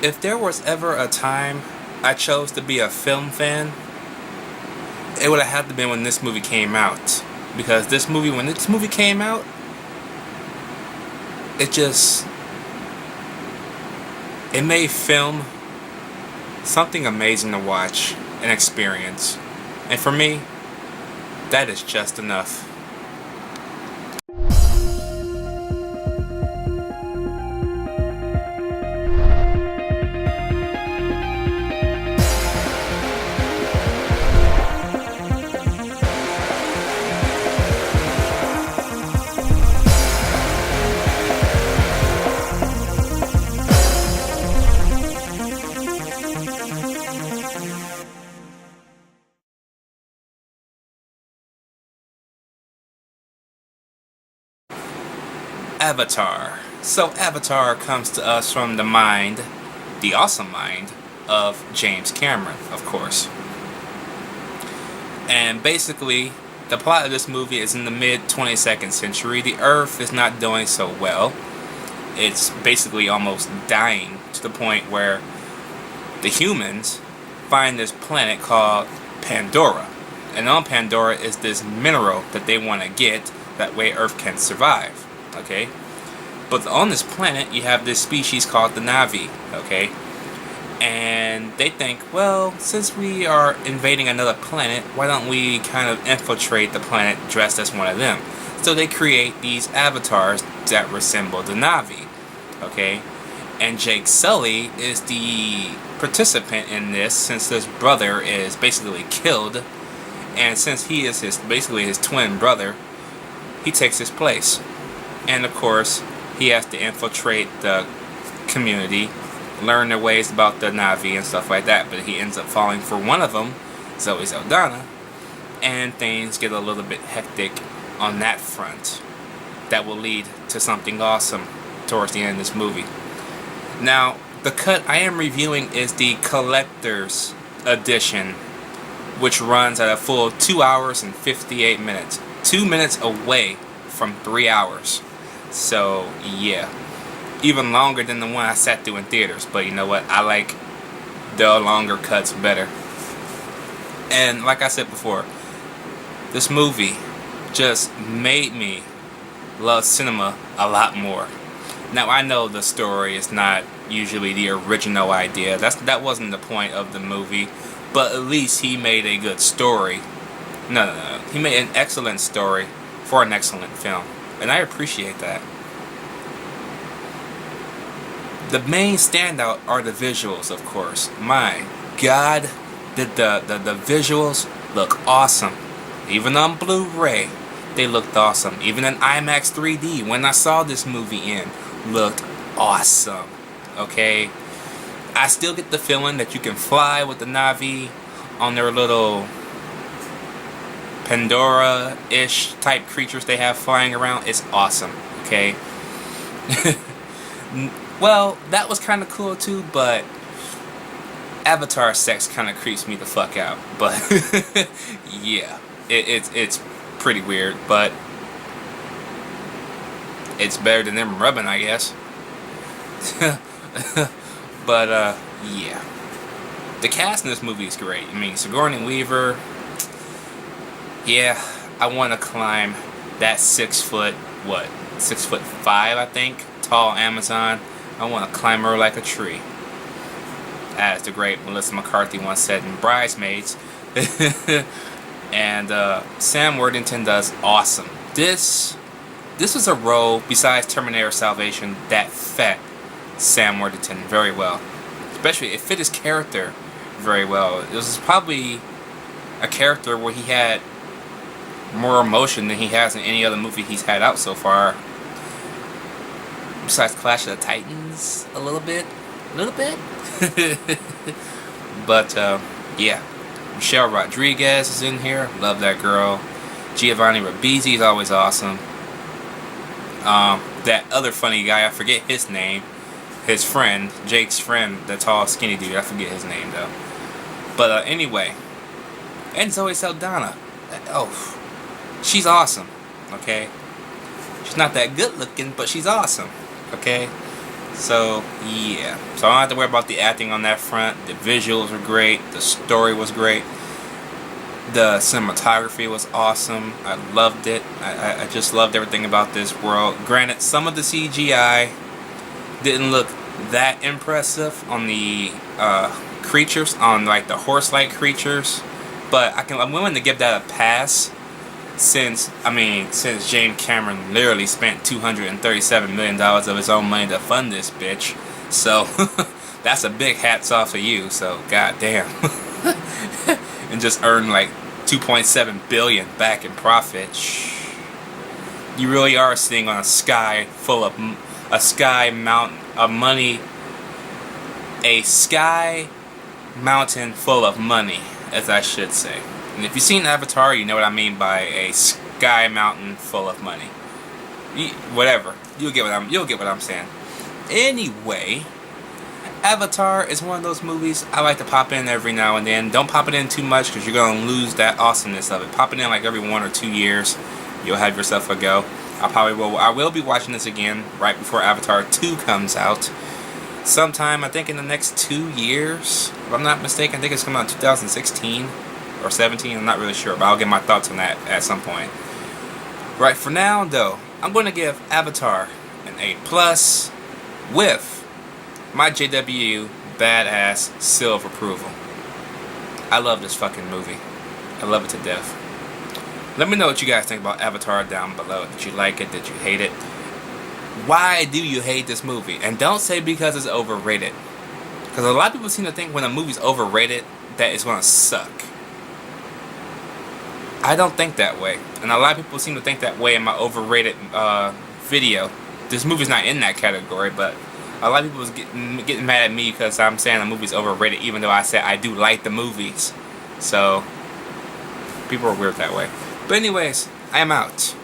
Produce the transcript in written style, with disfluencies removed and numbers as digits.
if there was ever a time I chose to be a film fan, it would have had to been when this movie came out. Because when this movie came out, it made film something amazing to watch and experience. And for me, that is just enough. Avatar. So Avatar comes to us from the awesome mind of James Cameron, of course. And basically, the plot of this movie is in the mid-22nd century. The Earth is not doing so well. It's basically almost dying to the point where the humans find this planet called Pandora. And on Pandora is this mineral that they want to get, that way Earth can survive. Okay, but on this planet you have this species called the Na'vi. Okay, and they think, well, since we are invading another planet, why don't we kind of infiltrate the planet dressed as one of them? So they create these avatars that resemble the Na'vi. Okay, and Jake Sully is the participant in this, since this brother is basically killed, and since he is basically his twin brother, he takes his place. And of course, he has to infiltrate the community, learn their ways about the Na'vi and stuff like that. But he ends up falling for one of them, Zoe Saldana, and things get a little bit hectic on that front. That will lead to something awesome towards the end of this movie. Now, the cut I am reviewing is the collector's edition, which runs at a full 2 hours and 58 minutes. 2 minutes away from 3 hours. So, yeah. Even longer than the one I sat through in theaters. But you know what? I like the longer cuts better. And like I said before, this movie just made me love cinema a lot more. Now, I know the story is not usually the original idea. That wasn't the point of the movie. But at least he made a good story. No. He made an excellent story for an excellent film. And I appreciate that. The main standout are the visuals, of course. My God, the visuals look awesome. Even on Blu-ray, they looked awesome. Even in IMAX 3D, when I saw this movie looked awesome. Okay? I still get the feeling that you can fly with the Na'vi on their little Pandora-ish type creatures they have flying around. It's awesome, okay? Well, that was kind of cool too, but Avatar sex kind of creeps me the fuck out. But yeah, it's pretty weird, but it's better than them rubbing, I guess. But yeah, the cast in this movie is great. I mean, Sigourney Weaver. Yeah, I want to climb that 6'5", I think, tall Amazon. I want to climb her like a tree. As the great Melissa McCarthy once said in Bridesmaids. And Sam Worthington does awesome. This was a role, besides Terminator Salvation, that fit Sam Worthington very well. Especially, it fit his character very well. It was probably a character where he had more emotion than he has in any other movie he's had out so far. Besides Clash of the Titans, a little bit. But yeah, Michelle Rodriguez is in here. Love that girl. Giovanni Ribisi is always awesome. That other funny guy, I forget his name. His friend, Jake's friend, the tall, skinny dude. I forget his name though. But anyway, and Zoe Saldana. Oh, she's awesome. Okay, she's not that good looking, but she's awesome. Okay, So yeah, so I don't have to worry about the acting on that front. The visuals were great, the story was great, the cinematography was awesome. I loved it. I just loved everything about this world. Granted, some of the CGI didn't look that impressive on the creatures, on like the horse-like creatures, but I'm willing to give that a pass since James Cameron literally spent $237 million of his own money to fund this bitch. So that's a big hats off to you. So goddamn, and just earned like 2.7 billion back in profit. You really are sitting on a sky full of a sky mountain of money, a sky mountain full of money, as I should say. And if you've seen Avatar, you know what I mean by a sky mountain full of money. Whatever, you'll get what I'm saying. Anyway, Avatar is one of those movies I like to pop in every now and then. Don't pop it in too much because you're gonna lose that awesomeness of it. Pop it in like every 1 or 2 years. You'll have yourself a go. I will be watching this again right before Avatar 2 comes out. Sometime, I think in the next 2 years, if I'm not mistaken. I think it's coming out in 2016 or 17. I'm not really sure, but I'll get my thoughts on that at some point. Right, for now though, I'm going to give Avatar an A+ with my JWU badass seal of approval. I love this fucking movie. I love it to death. Let me know what you guys think about Avatar down below. Did you like it? Did you hate it? Why do you hate this movie? And don't say because it's overrated. Because a lot of people seem to think when a movie's overrated that it's going to suck. I don't think that way. And a lot of people seem to think that way in my overrated video. This movie's not in that category, but a lot of people was getting mad at me because I'm saying the movie's overrated, even though I said I do like the movies. So people are weird that way. But anyways, I am out.